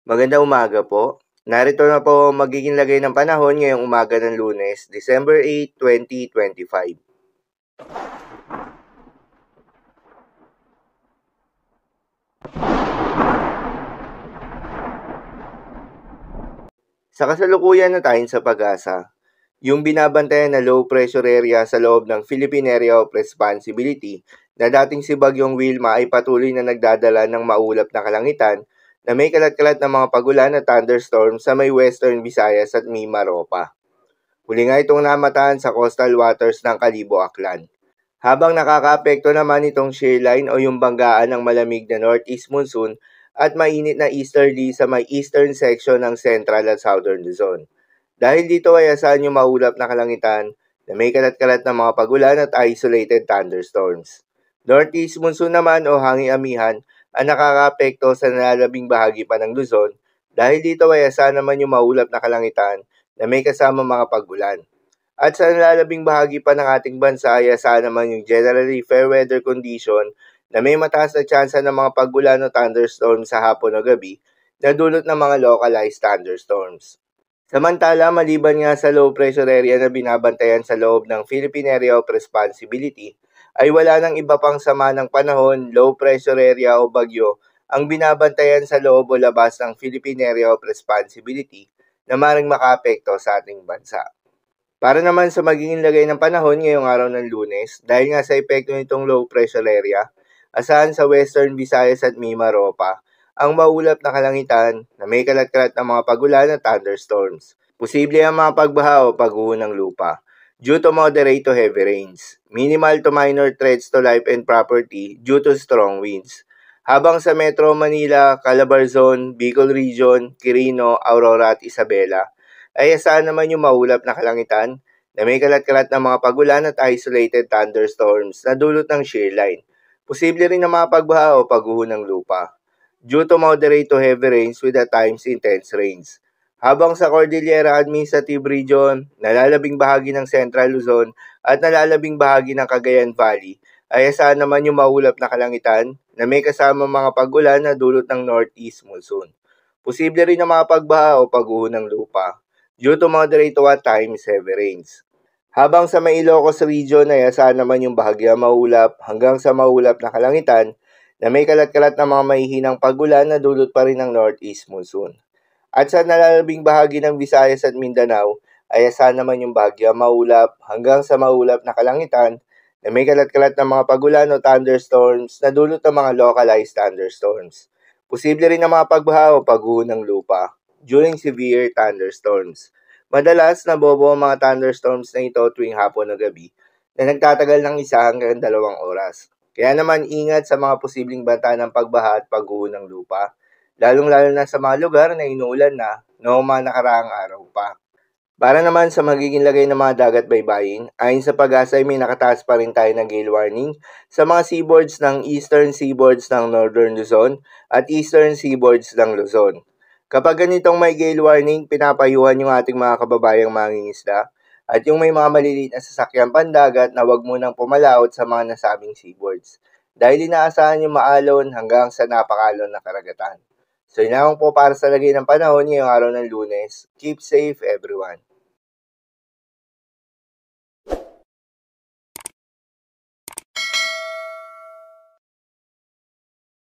Magandang umaga po. Narito na po ang magiging lagay ng panahon ngayong umaga ng Lunes, December 8, 2025. Sa kasalukuyan na tayo sa pag-asa, yung binabantayan na low pressure area sa loob ng Philippine Area of Responsibility na dating si Bagyong Wilma ay patuloy na nagdadala ng maulap na kalangitan na may kalat-kalat na mga pagulan at thunderstorm sa may Western Visayas at Mimaropa. Huli nga itong namataan sa coastal waters ng Kalibo Aklan. Habang nakakaapekto naman itong shear line o yung banggaan ng malamig na northeast monsoon at mainit na easterly sa may eastern section ng central at southern Luzon. Dahil dito ay asahan yung maulap na kalangitan na may kalat-kalat na mga pagulan at isolated thunderstorms. Northeast monsoon naman o hangi-amihan ang nakakaapekto sa nalalabing bahagi pa ng Luzon dahil dito ay asahan naman yung maulap na kalangitan na may kasama mga pagulan. At sa nalalabing bahagi pa ng ating bansa ay asahan naman yung generally fair weather condition na may mataas na tsansa ng mga pagulan o thunderstorms sa hapon o gabi na dulot ng mga localized thunderstorms. Samantala, maliban nga sa low pressure area na binabantayan sa loob ng Philippine Area of Responsibility, ay wala nang iba pang sama ng panahon, low pressure area o bagyo ang binabantayan sa loob o labas ng Philippine Area of Responsibility na maring makaapekto sa ating bansa. Para naman sa magiging lagay ng panahon ngayong araw ng Lunes, dahil nga sa epekto nitong low pressure area, asahan sa Western Visayas at Mimaropa ang maulap na kalangitan na may kalat-kalat na mga pagulan at thunderstorms. Posible ang mga pagbaha o pagguho ng lupa due to moderate to heavy rains. Minimal to minor threats to life and property due to strong winds. Habang sa Metro Manila, Calabarzon, Bicol Region, Quirino, Aurora at Isabela, ay asahan naman yung maulap na kalangitan na may kalat-kalat na mga pagulan at isolated thunderstorms na dulot ng shear line. Posible rin na mga pagbaha o pagguho ng lupa due to moderate to heavy rains with at times intense rains. Habang sa Cordillera Administrative Region, nalalabing bahagi ng Central Luzon at nalalabing bahagi ng Cagayan Valley, ay asahan naman yung maulap na kalangitan na may kasama mga pagulan na dulot ng northeast monsoon. Posible rin na mga pagbaha o pagguho ng lupa due to moderate to at times heavy rains. Habang sa may Ilocos Region ay asahan naman yung bahagya maulap hanggang sa maulap na kalangitan na may kalat-kalat na mga mahihinang pagulan na dulot pa rin ng northeast monsoon. At sa nalalabing bahagi ng Visayas at Mindanao ay asahan naman yung bahagya maulap hanggang sa maulap na kalangitan na may kalat-kalat na mga pagulan o thunderstorms na dulot ng mga localized thunderstorms. Posible rin na mga pagbaha o pagguho ng lupa during severe thunderstorms. Madalas nabobo ang mga thunderstorms na ito tuwing hapon o gabi na nagtatagal ng 1 hanggang 2 oras. Kaya naman ingat sa mga posibleng banta ng pagbaha at pagguho ng lupa, lalong-lalo na sa mga lugar na inuulan na noong mga nakaraang araw pa. Para naman sa magiging lagay ng mga dagat baybayin, ayon sa pag-asa ay may nakataas pa rin tayo ng gale warning sa mga seaboards ng eastern seaboards ng Northern Luzon at eastern seaboards ng Luzon. Kapag ganitong may gale warning, pinapayuhan yung ating mga kababayang mangingisda at yung may mga maliliit na sasakyan pandagat na huwag munang pumalaot sa mga nasabing seaboards dahil inaasahan yung maalon hanggang sa napakalon na karagatan. So yun lang po para sa lagay ng panahon ngayong araw ng Lunes. Keep safe everyone.